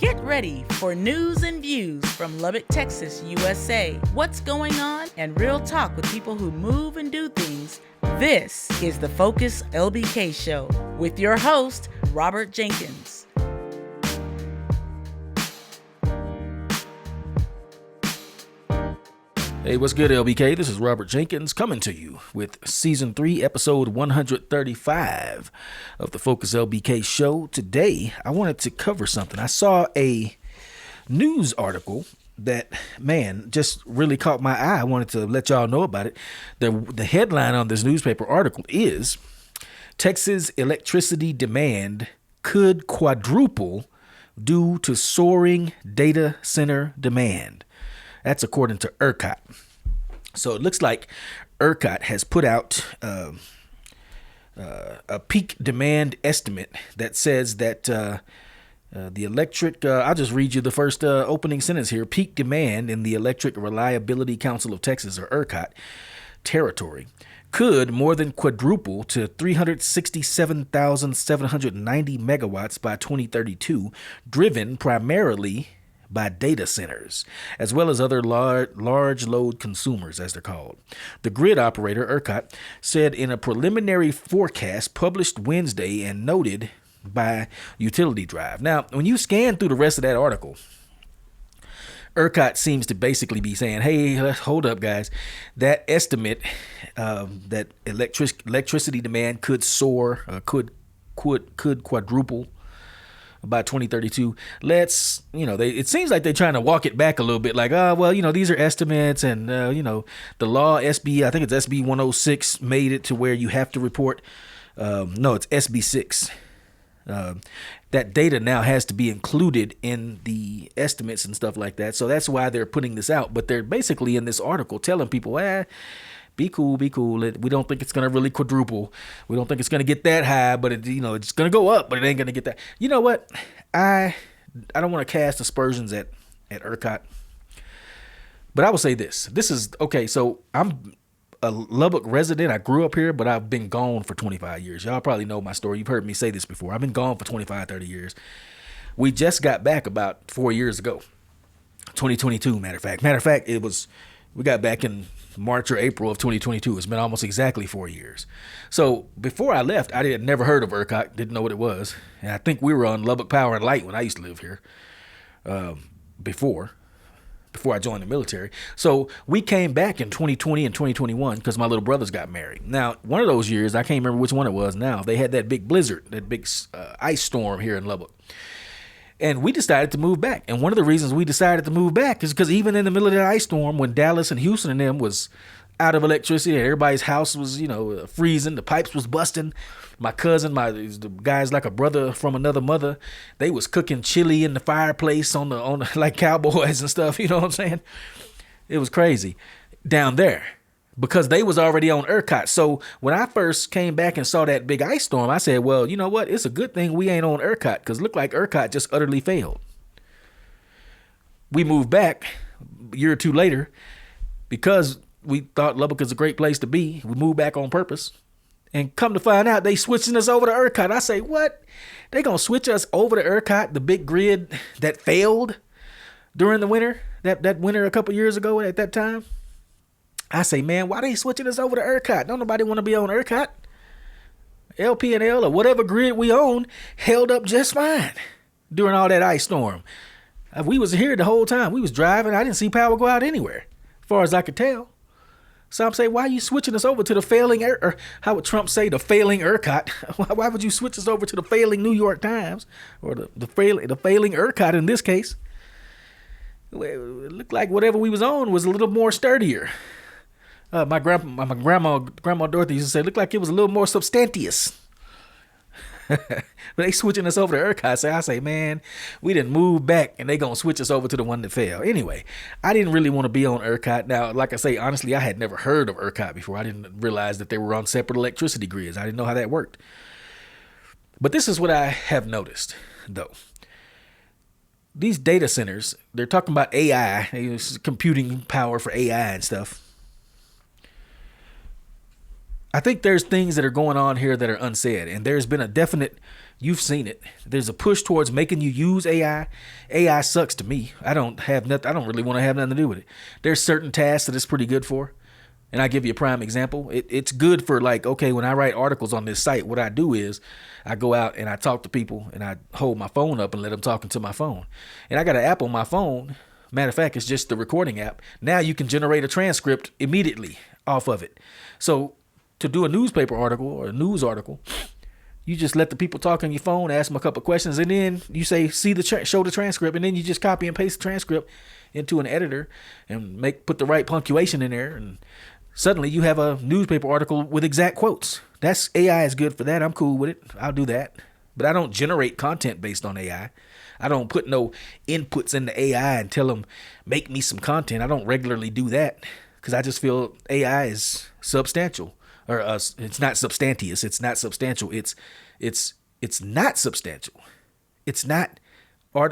Get ready for news and views from Lubbock, Texas, USA. What's going on and real talk with people who move and do things. This is the Focus LBK Show with your host, Robert Jenkins. Hey, what's good, LBK? This is Robert Jenkins coming to you with Season 3, Episode 135 of the Focus LBK Show. Today, I wanted to cover something. I saw a news article that, man, just really caught my eye. I wanted to let y'all know about it. The headline on this newspaper article is, Texas electricity demand could quadruple due to soaring data center demand. That's according to ERCOT. So it looks like ERCOT has put out a peak demand estimate that says that the electric, I'll just read you the first opening sentence here. Peak demand in the Electric Reliability Council of Texas, or ERCOT, territory could more than quadruple to 367,790 megawatts by 2032, driven primarily by data centers, as well as other large load consumers, as they're called. The grid operator, ERCOT, said in a preliminary forecast published Wednesday and noted by Utility Drive. Now, when you scan through the rest of that article, ERCOT seems to basically be saying, hey, let's hold up, guys. That estimate that electricity demand could soar, could quadruple by 2032. It seems like they're trying to walk it back a little bit, like, these are estimates, and the law SB, I think it's SB 106, made it to where you have to report. No, it's SB 6. That data now has to be included in the estimates and stuff like that. So that's why they're putting this out. But they're basically in this article telling people, be cool. We don't think it's going to really quadruple. We don't think it's going to get that high, but it's going to go up, but it ain't going to get that. You know what? I don't want to cast aspersions at ERCOT, but I will say this. This is, okay, so I'm a Lubbock resident. I grew up here, but I've been gone for 25 years. Y'all probably know my story. You've heard me say this before. I've been gone for 25, 30 years. We just got back about 4 years ago. 2022, matter of fact. We got back in March or April of 2022. It's been almost exactly 4 years. So before I left, I had never heard of ERCOT, didn't know what it was. And I think we were on Lubbock Power and Light when I used to live here before I joined the military. So we came back in 2020 and 2021 because my little brothers got married. Now, one of those years, I can't remember which one it was now, they had that big blizzard, that big ice storm here in Lubbock. And we decided to move back. And one of the reasons we decided to move back is because even in the middle of that ice storm, when Dallas and Houston and them was out of electricity, and everybody's house was, freezing, the pipes was busting. My cousin, the guys like a brother from another mother, they was cooking chili in the fireplace on the like cowboys and stuff. You know what I'm saying? It was crazy down there because they was already on ERCOT. So when I first came back and saw that big ice storm, I said, well, you know what? It's a good thing we ain't on ERCOT, because it looked like ERCOT just utterly failed. We moved back a year or two later because we thought Lubbock is a great place to be. We moved back on purpose. And come to find out, they switching us over to ERCOT. I say, what? They gonna switch us over to ERCOT, the big grid that failed during the winter, that winter a couple years ago at that time? I say, man, why they switching us over to ERCOT? Don't nobody want to be on ERCOT. LP&L or whatever grid we own held up just fine during all that ice storm. We was here the whole time. We was driving. I didn't see power go out anywhere, as far as I could tell. So I'm saying, why are you switching us over to the failing, or how would Trump say, the failing ERCOT? Why would you switch us over to the failing New York Times, or the failing ERCOT in this case? It looked like whatever we was on was a little more sturdier. My grandma Dorothy used to say, it looked like it was a little more substantious. But they switching us over to ERCOT. So I say, man, we didn't move back and they gonna switch us over to the one that fell. Anyway, I didn't really want to be on ERCOT. Now, like I say, honestly, I had never heard of ERCOT before. I didn't realize that they were on separate electricity grids. I didn't know how that worked. But this is what I have noticed, though. These data centers, they're talking about AI, computing power for AI and stuff. I think there's things that are going on here that are unsaid, and there's been a definite, you've seen it. There's a push towards making you use AI. AI sucks to me. I don't really want to have nothing to do with it. There's certain tasks that it's pretty good for. And I give you a prime example. It's good for, like, okay, when I write articles on this site, what I do is I go out and I talk to people and I hold my phone up and let them talk into my phone. And I got an app on my phone. Matter of fact, it's just the recording app. Now you can generate a transcript immediately off of it. So to do a newspaper article or a news article, you just let the people talk on your phone, ask them a couple of questions, and then you say, show the transcript, and then you just copy and paste the transcript into an editor and put the right punctuation in there, and suddenly you have a newspaper article with exact quotes. That's AI is good for that. I'm cool with it. I'll do that. But I don't generate content based on AI. I don't put no inputs into AI and tell them, make me some content. I don't regularly do that because I just feel AI is substantial. Or it's not substantious. It's not substantial. It's not substantial. It's not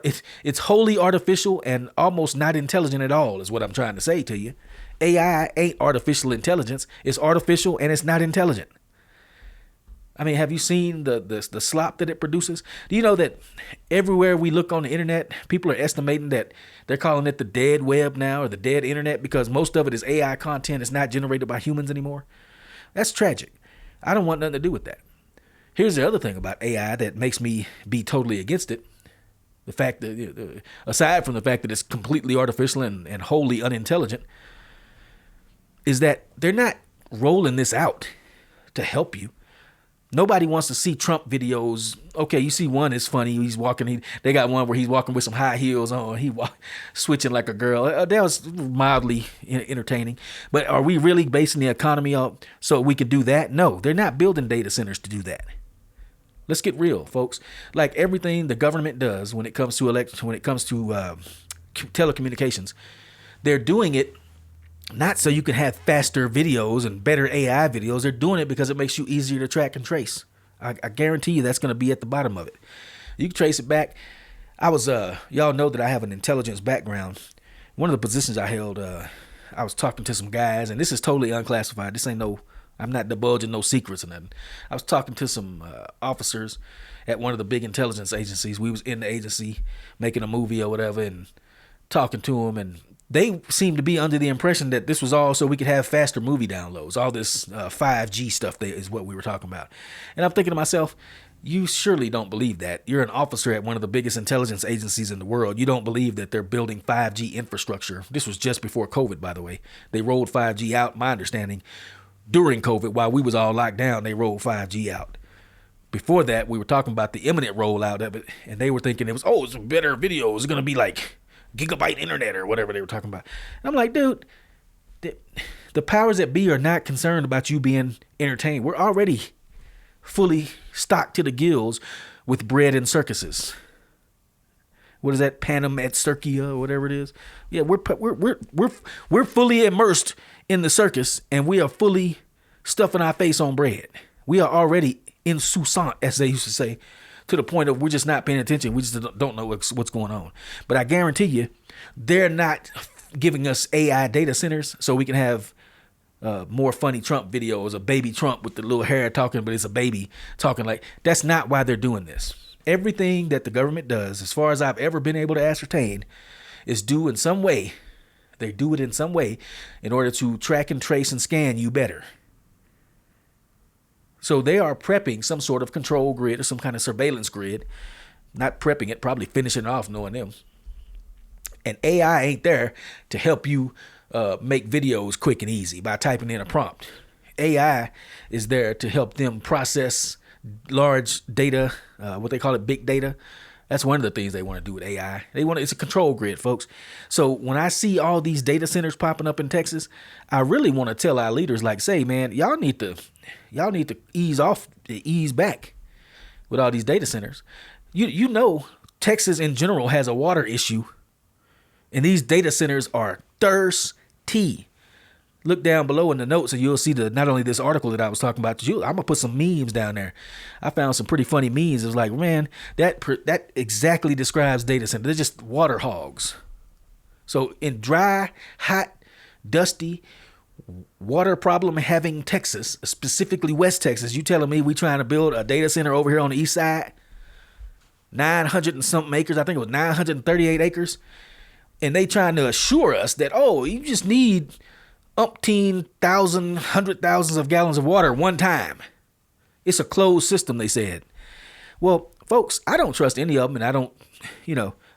it's wholly artificial and almost not intelligent at all is what I'm trying to say to you. AI ain't artificial intelligence. It's artificial and it's not intelligent. I mean, have you seen the slop that it produces? Do you know that everywhere we look on the internet, people are estimating that they're calling it the dead web now or the dead internet because most of it is AI content. It's not generated by humans anymore. That's tragic. I don't want nothing to do with that. Here's the other thing about AI that makes me be totally against it. The fact that, aside from the fact that it's completely artificial and wholly unintelligent, is that they're not rolling this out to help you. Nobody wants to see Trump videos. Okay, you see one is funny. He's walking. They got one where he's walking with some high heels on. Switching like a girl. That was mildly entertaining. But are we really basing the economy up so we could do that? No, they're not building data centers to do that. Let's get real, folks. Like everything the government does when it comes to telecommunications, they're doing it not so you can have faster videos and better AI videos. They're doing it because it makes you easier to track and trace. I guarantee you that's going to be at the bottom of it. You can trace it back. Y'all know that I have an intelligence background. One of the positions I held, I was talking to some guys, and this is totally unclassified. I'm not divulging no secrets or nothing. I was talking to some officers at one of the big intelligence agencies. We was in the agency making a movie or whatever and talking to them, and they seemed to be under the impression that this was all so we could have faster movie downloads. All this 5G stuff is what we were talking about. And I'm thinking to myself, you surely don't believe that. You're an officer at one of the biggest intelligence agencies in the world. You don't believe that they're building 5G infrastructure. This was just before COVID, by the way. They rolled 5G out, my understanding, during COVID. While we was all locked down, they rolled 5G out. Before that, we were talking about the imminent rollout of it, and they were thinking it's better video. It's going to be like gigabyte internet or whatever they were talking about. And I'm like, dude, the powers that be are not concerned about you being entertained. We're already fully stocked to the gills with bread and circuses. What is that? Panem et Circia or whatever it is. Yeah, we're fully immersed in the circus, and we are fully stuffing our face on bread. We are already insouciant, as they used to say, to the point of we're just not paying attention. We just don't know what's going on. But I guarantee you, they're not giving us AI data centers so we can have more funny Trump videos, a baby Trump with the little hair talking, but it's a baby talking. Like, that's not why they're doing this. Everything that the government does, as far as I've ever been able to ascertain, is due in some way. They do it in some way in order to track and trace and scan you better. So they are prepping some sort of control grid or some kind of surveillance grid. Not prepping it, probably finishing it off, knowing them. And AI ain't there to help you make videos quick and easy by typing in a prompt. AI is there to help them process large data, what they call it, big data. That's one of the things they want to do with AI. It's a control grid, folks. So when I see all these data centers popping up in Texas, I really want to tell our leaders, like, say, man, y'all need to ease back with all these data centers. You know, Texas in general has a water issue, and these data centers are thirsty. Look down below in the notes and you'll see not only this article that I was talking about, I'm going to put some memes down there. I found some pretty funny memes. It was like, man, that exactly describes data center. They're just water hogs. So in dry, hot, dusty, water problem having Texas, specifically West Texas. You telling me we trying to build a data center over here on the east side? 900 and something acres. I think it was 938 acres. And they trying to assure us that, oh, you just need umpteen thousand, hundred thousands of gallons of water one time. It's a closed system, they said. Well, folks, I don't trust any of them, and I don't,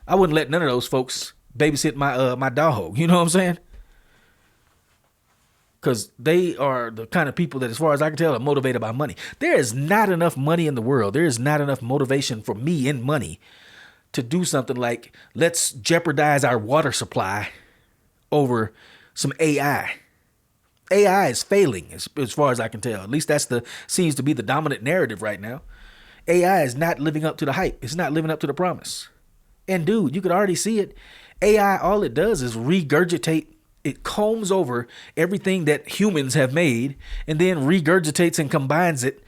I wouldn't let none of those folks babysit my dog. You know what I'm saying? Because they are the kind of people that, as far as I can tell, are motivated by money. There is not enough money in the world. There is not enough motivation for me in money to do something like, let's jeopardize our water supply over some AI. AI is failing, as far as I can tell. At least seems to be the dominant narrative right now. AI is not living up to the hype. It's not living up to the promise. And dude, you could already see it. AI, all it does is regurgitate. It combs over everything that humans have made and then regurgitates and combines it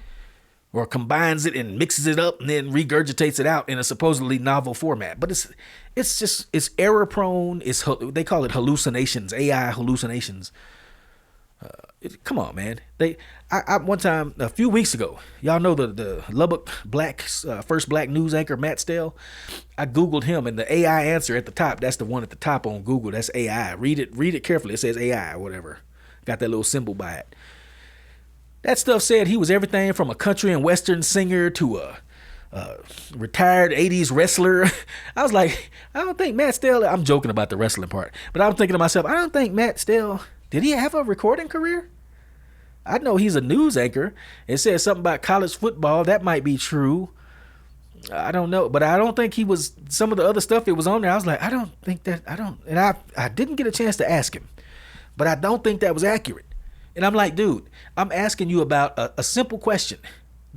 and mixes it up and then regurgitates it out in a supposedly novel format. But it's error prone. They call it hallucinations, AI hallucinations. Come on, man. I one time a few weeks ago, y'all know the Lubbock first black news anchor Matt Stell. I googled him, and the AI answer at the top, that's the one at the top on Google. That's AI. Read it carefully. It says AI or whatever. Got that little symbol by it. That stuff said he was everything from a country and western singer to a retired 80s wrestler. I was like, I don't think Matt Stell, I'm joking about the wrestling part, but I'm thinking to myself, I don't think Matt Stell, did he have a recording career? I know he's a news anchor. It says something about college football. That might be true. I don't know, but I don't think he was. Some of the other stuff that was on there, I was like, I didn't get a chance to ask him, but I don't think that was accurate. And I'm like, dude, I'm asking you about a simple question.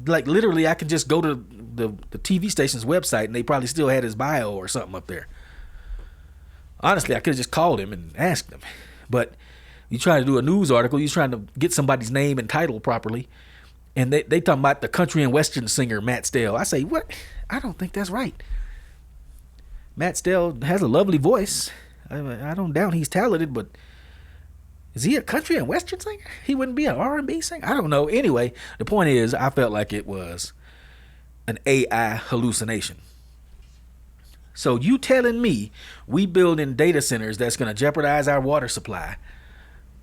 Like literally, I could just go to the TV station's website and they probably still had his bio or something up there. Honestly, I could have just called him and asked him, but you trying to do a news article, you're trying to get somebody's name and title properly, and they talking about the country and western singer Matt Stell. I say, what? I don't think that's right. Matt Stell has a lovely voice. I don't doubt he's talented, but is he a country and western singer? He wouldn't be an R&B singer? I don't know. Anyway, the point is, I felt like it was an AI hallucination. So you telling me we building data centers that's going to jeopardize our water supply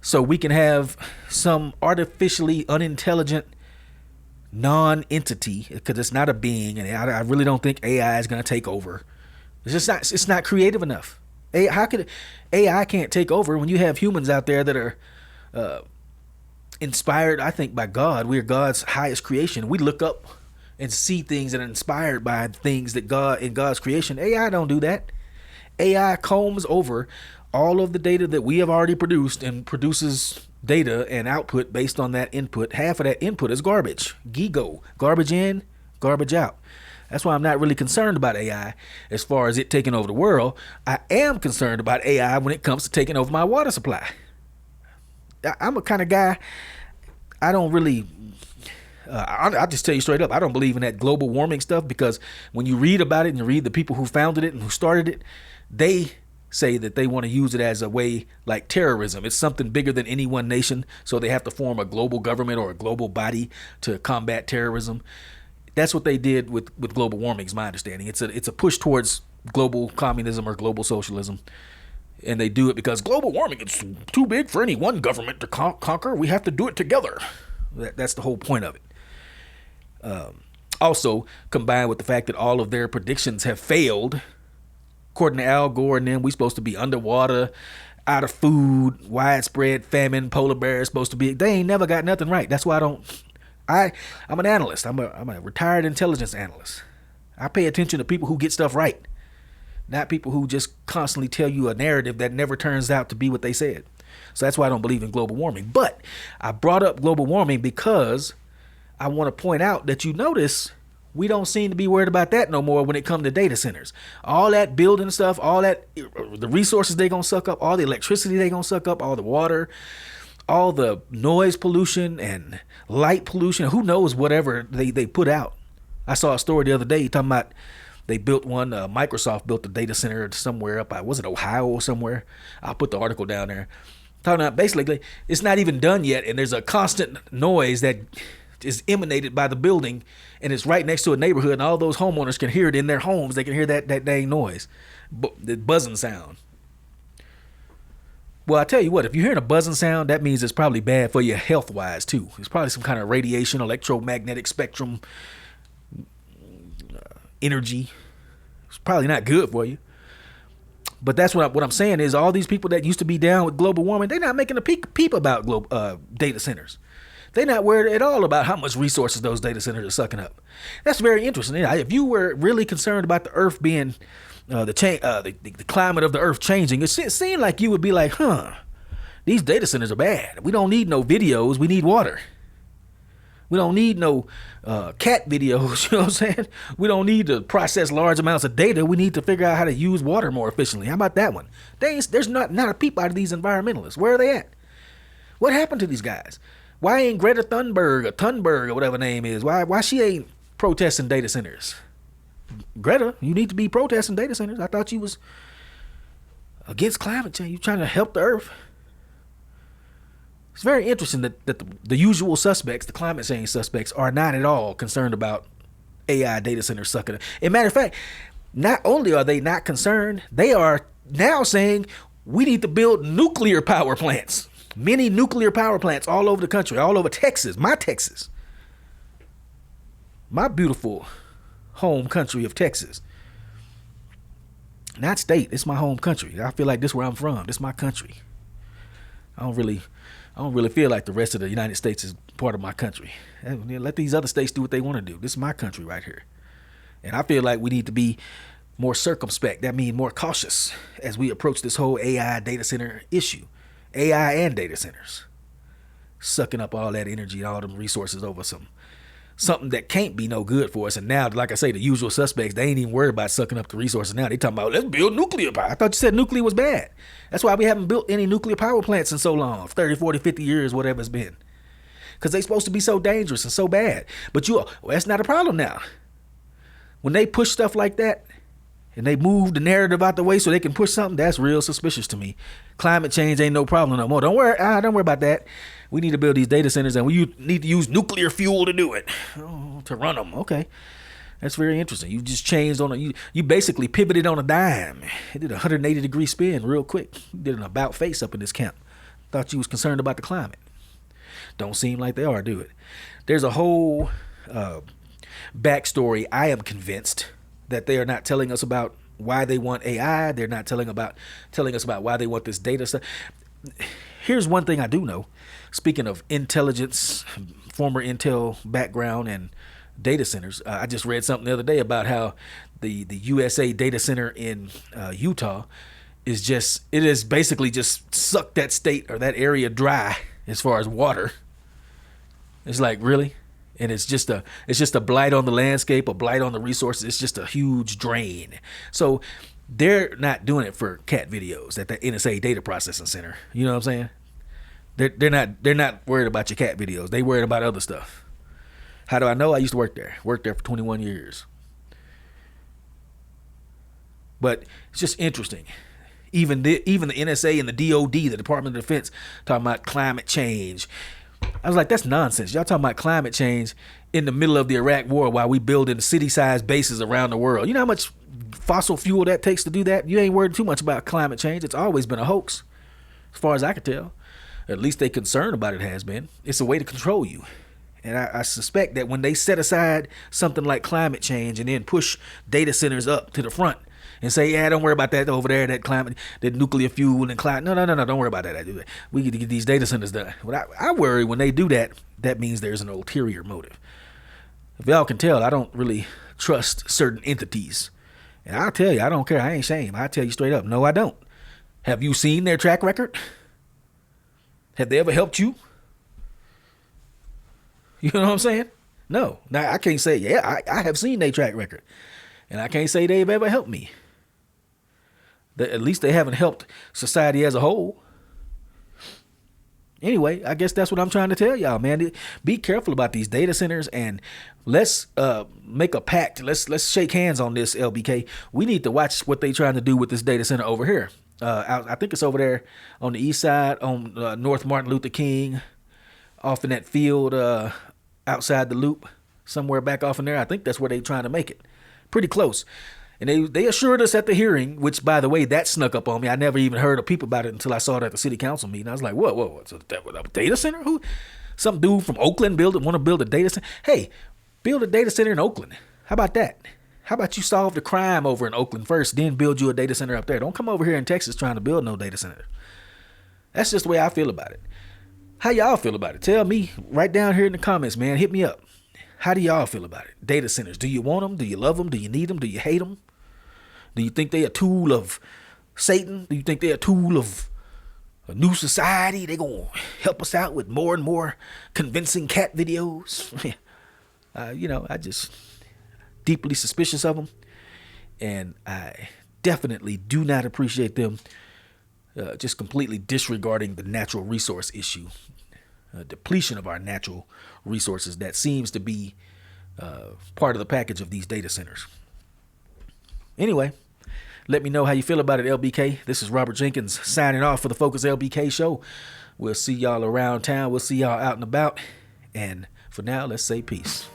so we can have some artificially unintelligent non-entity, because it's not a being, and I really don't think AI is going to take over. It's not creative enough. How could AI can't take over when you have humans out there that are inspired, I think, by God. We're God's highest creation. We look up and see things that are inspired by things that God in God's creation. AI don't do that. AI combs over all of the data that we have already produced and produces data and output based on that input. Half of that input is garbage. GIGO. Garbage in, garbage out. That's why I'm not really concerned about AI as far as it taking over the world. I am concerned about AI when it comes to taking over my water supply. I'm a kind of guy, I don't really, I'll just tell you straight up, I don't believe in that global warming stuff, because when you read about it and you read the people who founded it and who started it, they say that they want to use it as a way like terrorism. It's something bigger than any one nation, so they have to form a global government or a global body to combat terrorism. That's what they did with global warming, is my understanding. It's a push towards global communism or global socialism. And they do it because global warming is too big for any one government to conquer. We have to do it together. That's the whole point of it. Also, combined with the fact that all of their predictions have failed, according to Al Gore and them, we're supposed to be underwater, out of food, widespread famine, polar bears supposed to be. They ain't never got nothing right. That's why I'm an analyst. I'm a retired intelligence analyst. I pay attention to people who get stuff right, not people who just constantly tell you a narrative that never turns out to be what they said. So that's why I don't believe in global warming. But I brought up global warming because I want to point out that you notice we don't seem to be worried about that no more when it comes to data centers. All that building stuff, all that, the resources they going to suck up, all the electricity they going to suck up, all the water, all the noise pollution and light pollution, who knows whatever they put out. I saw a story the other day talking about they built one, Microsoft built a data center somewhere up, was it Ohio or somewhere? I'll put the article down there. Talking about basically, it's not even done yet, and there's a constant noise that is emanated by the building, and it's right next to a neighborhood, and all those homeowners can hear it in their homes. They can hear that dang noise, the buzzing sound. Well, I tell you what, if you're hearing a buzzing sound, that means it's probably bad for you health-wise, too. It's probably some kind of radiation, electromagnetic spectrum, energy. It's probably not good for you. But that's what I'm saying is all these people that used to be down with global warming, they're not making a peep about data centers. They're not worried at all about how much resources those data centers are sucking up. That's very interesting. If you were really concerned about the Earth being the climate of the Earth changing, it seemed like you would be like, these data centers are bad. We don't need no videos. We need water. We don't need no cat videos, you know what I'm saying? We don't need to process large amounts of data. We need to figure out how to use water more efficiently. How about that one? There's not a peep out of these environmentalists. Where are they at? What happened to these guys? Why ain't Greta Thunberg or whatever her name is? Why she ain't protesting data centers? Greta, you need to be protesting data centers. I thought you was against climate change. You trying to help the Earth. It's very interesting that the usual suspects, the climate change suspects, are not at all concerned about AI data centers sucking up. As a matter of fact, not only are they not concerned, they are now saying we need to build nuclear power plants. Many nuclear power plants all over the country, all over Texas, my beautiful home country of Texas. Not state, it's my home country. I feel like this is where I'm from. This is my country. I don't really feel like the rest of the United States is part of my country. Let these other states do what they want to do. This is my country right here. And I feel like we need to be more circumspect. That means more cautious as we approach this whole AI data center issue. AI and data centers. Sucking up all that energy and all them resources over something that can't be no good for us. And now, like I say, the usual suspects, they ain't even worried about sucking up the resources now. They talking about, let's build nuclear power. I thought you said nuclear was bad. That's why we haven't built any nuclear power plants in so long, 30, 40, 50 years, whatever it's been. Because they supposed to be so dangerous and so bad. But that's not a problem now. When they push stuff like that, and they move the narrative out the way so they can push something, that's real suspicious to me. Climate change ain't no problem no more. Don't worry about that. We need to build these data centers, and we need to use nuclear fuel to do it, to run them. Okay, that's very interesting. You just changed you basically pivoted on a dime. It did a 180-degree spin real quick. You did an about face up in this camp. Thought you was concerned about the climate. Don't seem like they are, do it? There's a whole backstory. I am convinced that they are not telling us about why they want AI. They're not telling us about why they want this data stuff. Here's one thing I do know. Speaking of intelligence, former Intel background and data centers, I just read something the other day about how the USA data center in Utah is basically just sucked that state or that area dry as far as water. It's like, really? And it's just a blight on the landscape, a blight on the resources. It's just a huge drain. So they're not doing it for cat videos at the NSA data processing center. You know what I'm saying? They're not worried about your cat videos. They worried about other stuff. How do I know? I used to work there. Worked there for 21 years. But it's just interesting. Even the NSA and the DOD, the Department of Defense, talking about climate change. I was like, that's nonsense. Y'all talking about climate change in the middle of the Iraq war while we building city-sized bases around the world. You know how much fossil fuel that takes to do that? You ain't worried too much about climate change. It's always been a hoax, as far as I can tell. At least they concerned about it has been. It's a way to control you. And I suspect that when they set aside something like climate change and then push data centers up to the front and say, yeah, don't worry about that over there, that climate, that nuclear fuel and climate. No, don't worry about that. We get to get these data centers done. But I worry when they do that, that means there's an ulterior motive. If y'all can tell, I don't really trust certain entities. And I'll tell you, I don't care. I ain't ashamed. I'll tell you straight up. No, I don't. Have you seen their track record? Have they ever helped you? You know what I'm saying? No. Now, I can't say, yeah, I have seen their track record. And I can't say they've ever helped me. At least they haven't helped society as a whole. Anyway, I guess that's what I'm trying to tell y'all, man. Be careful about these data centers, and let's make a pact. Let's shake hands on this, LBK. We need to watch what they're trying to do with this data center over here. I think it's over there on the east side on North Martin Luther King, off in that field outside the loop, somewhere back off in there. I think that's where they're trying to make it. Pretty close. And they assured us at the hearing, which, by the way, that snuck up on me. I never even heard of people about it until I saw it at the city council meeting. I was like, whoa, so that a data center? Who? Some dude from Oakland want to build a data center? Hey, build a data center in Oakland. How about that? How about you solve the crime over in Oakland first, then build you a data center up there? Don't come over here in Texas trying to build no data center. That's just the way I feel about it. How y'all feel about it? Tell me right down here in the comments, man. Hit me up. How do y'all feel about it? Data centers. Do you want them? Do you love them? Do you need them? Do you hate them? Do you think they're a tool of Satan? Do you think they're a tool of a new society? They're going to help us out with more and more convincing cat videos? I just deeply suspicious of them. And I definitely do not appreciate them just completely disregarding the natural resource issue. Depletion of our natural resources that seems to be part of the package of these data centers. Anyway, let me know how you feel about it, LBK. This is Robert Jenkins signing off for the Focus LBK show. We'll see y'all around town. We'll see y'all out and about. And for now, let's say peace.